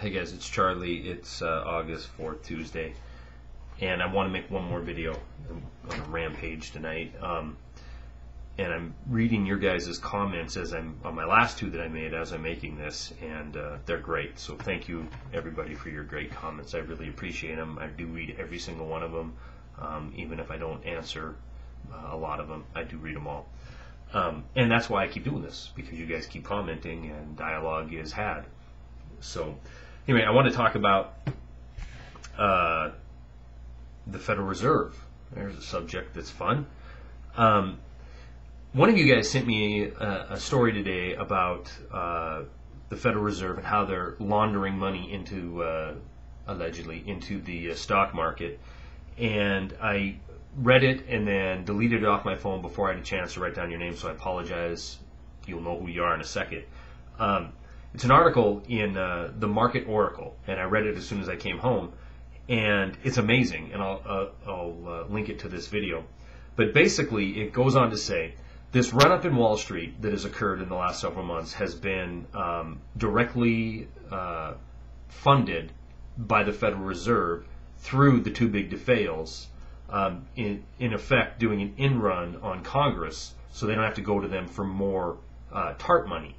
Hey guys, it's Charlie. It's August 4th, Tuesday, and I want to make one more video. I'm on a rampage tonight, and I'm reading your guys' comments as I'm on my last two that I made as I'm making this, and they're great. So thank you everybody for your great comments. I really appreciate them. I do read every single one of them, even if I don't answer a lot of them. I do read them all, and that's why I keep doing this, because you guys keep commenting and dialogue is had. So anyway, I want to talk about the Federal Reserve. There's a subject that's fun. One of you guys sent me a story today about the Federal Reserve and how they're laundering money into, allegedly, into the stock market. And I read it and then deleted it off my phone before I had a chance to write down your name, so I apologize. You'll know who you are in a second. It's an article in the Market Oracle, and I read it as soon as I came home, and it's amazing, and I'll link it to this video. But basically, it goes on to say, this run-up in Wall Street that has occurred in the last several months has been directly funded by the Federal Reserve through the too big to fails, in effect doing an in-run on Congress so they don't have to go to them for more TARP money.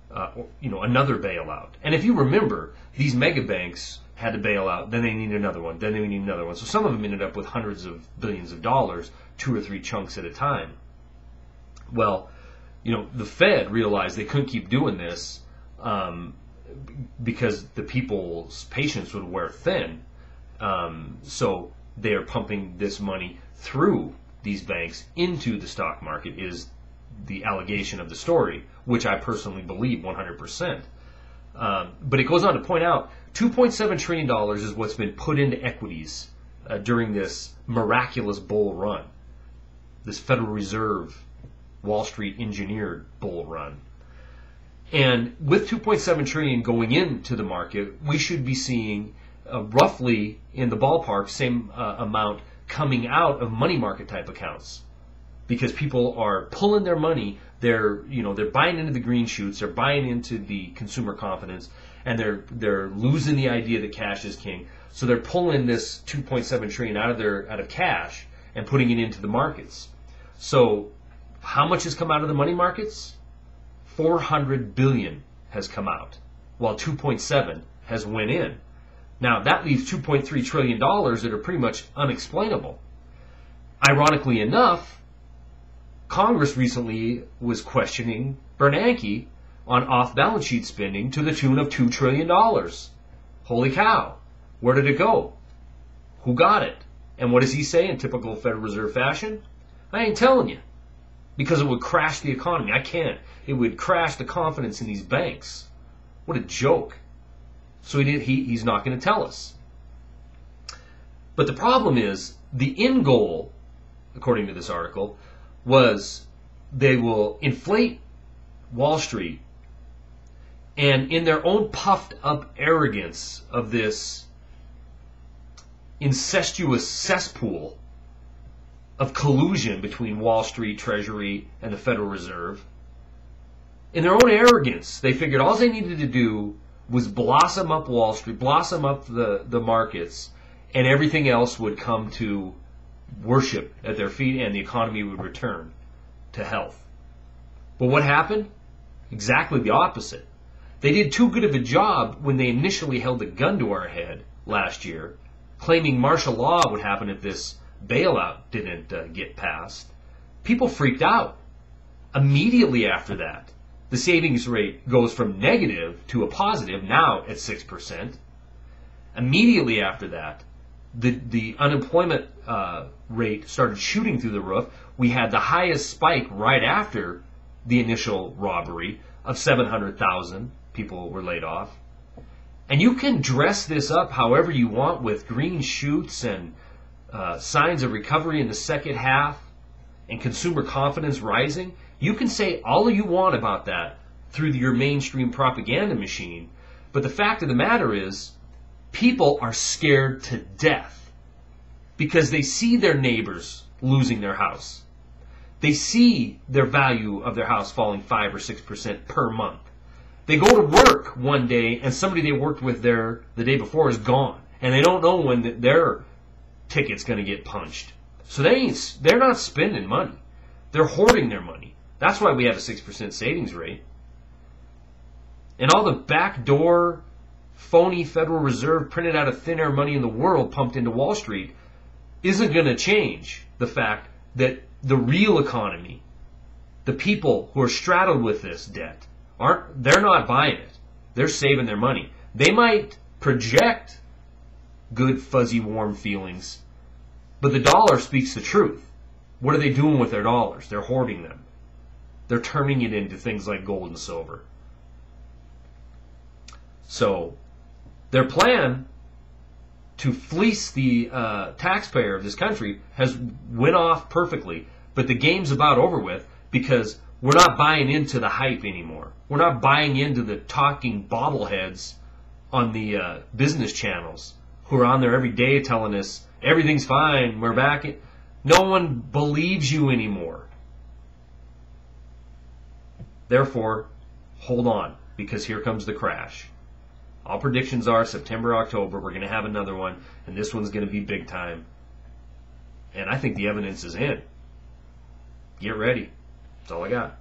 Another bailout. And if you remember, these mega banks had to bail out, then they needed another one, then they needed another one. So some of them ended up with hundreds of billions of dollars, 2 or 3 chunks at a time. Well, the Fed realized they couldn't keep doing this because the people's patience would wear thin. So they are pumping this money through these banks into the stock market, is the allegation of the story, which I personally believe 100%. But it goes on to point out $2.7 trillion is what's been put into equities during this miraculous bull run, this Federal Reserve Wall Street engineered bull run. And with $2.7 trillion going into the market, we should be seeing roughly in the ballpark same amount coming out of money market type accounts. Because people are pulling their money, they're buying into the green shoots, they're buying into the consumer confidence, and they're losing the idea that cash is king. So they're pulling this 2.7 trillion out of cash and putting it into the markets. So how much has come out of the money markets? 400 billion has come out, while 2.7 has went in. Now that leaves 2.3 trillion dollars that are pretty much unexplainable. Ironically enough, Congress recently was questioning Bernanke on off-balance sheet spending to the tune of $2 trillion. Holy cow. Where did it go? Who got it? And what does he say in typical Federal Reserve fashion? I ain't telling you. Because it would crash the economy. I can't. It would crash the confidence in these banks. What a joke. So he's not going to tell us. But the problem is, the end goal, according to this article, was they will inflate Wall Street, and in their own puffed up arrogance of this incestuous cesspool of collusion between Wall Street, Treasury, and the Federal Reserve, in their own arrogance, they figured all they needed to do was blossom up Wall Street, blossom up the markets, and everything else would come to worship at their feet, and the economy would return to health. But what happened? Exactly the opposite. They did too good of a job when they initially held a gun to our head last year, claiming martial law would happen if this bailout didn't get passed. People freaked out. Immediately after that, the savings rate goes from negative to a positive, now at 6%. Immediately after that, the unemployment rate started shooting through the roof. We had the highest spike right after the initial robbery of 700,000 people were laid off. And you can dress this up however you want with green shoots and signs of recovery in the second half and consumer confidence rising. You can say all you want about that through your mainstream propaganda machine. But the fact of the matter is, people are scared to death because they see their neighbors losing their house. They see their value of their house falling 5 or 6% per month. They go to work one day and somebody they worked with there the day before is gone, and they don't know when their ticket's going to get punched. So they're not spending money. They're hoarding their money. That's why we have a 6% savings rate. And all the backdoor, phony Federal Reserve printed out of thin air money in the world pumped into Wall Street isn't going to change the fact that the real economy, the people who are straddled with this debt, they're not buying it. They're saving their money. They might project good, fuzzy, warm feelings, but the dollar speaks the truth. What are they doing with their dollars? They're hoarding them. They're turning it into things like gold and silver. So their plan to fleece the taxpayer of this country has went off perfectly, but the game's about over with because we're not buying into the hype anymore. We're not buying into the talking bobbleheads on the business channels who are on there every day telling us everything's fine, we're back. No one believes you anymore. Therefore, hold on, because here comes the crash. All predictions are September, October, we're going to have another one, and this one's going to be big time. And I think the evidence is in. Get ready. That's all I got.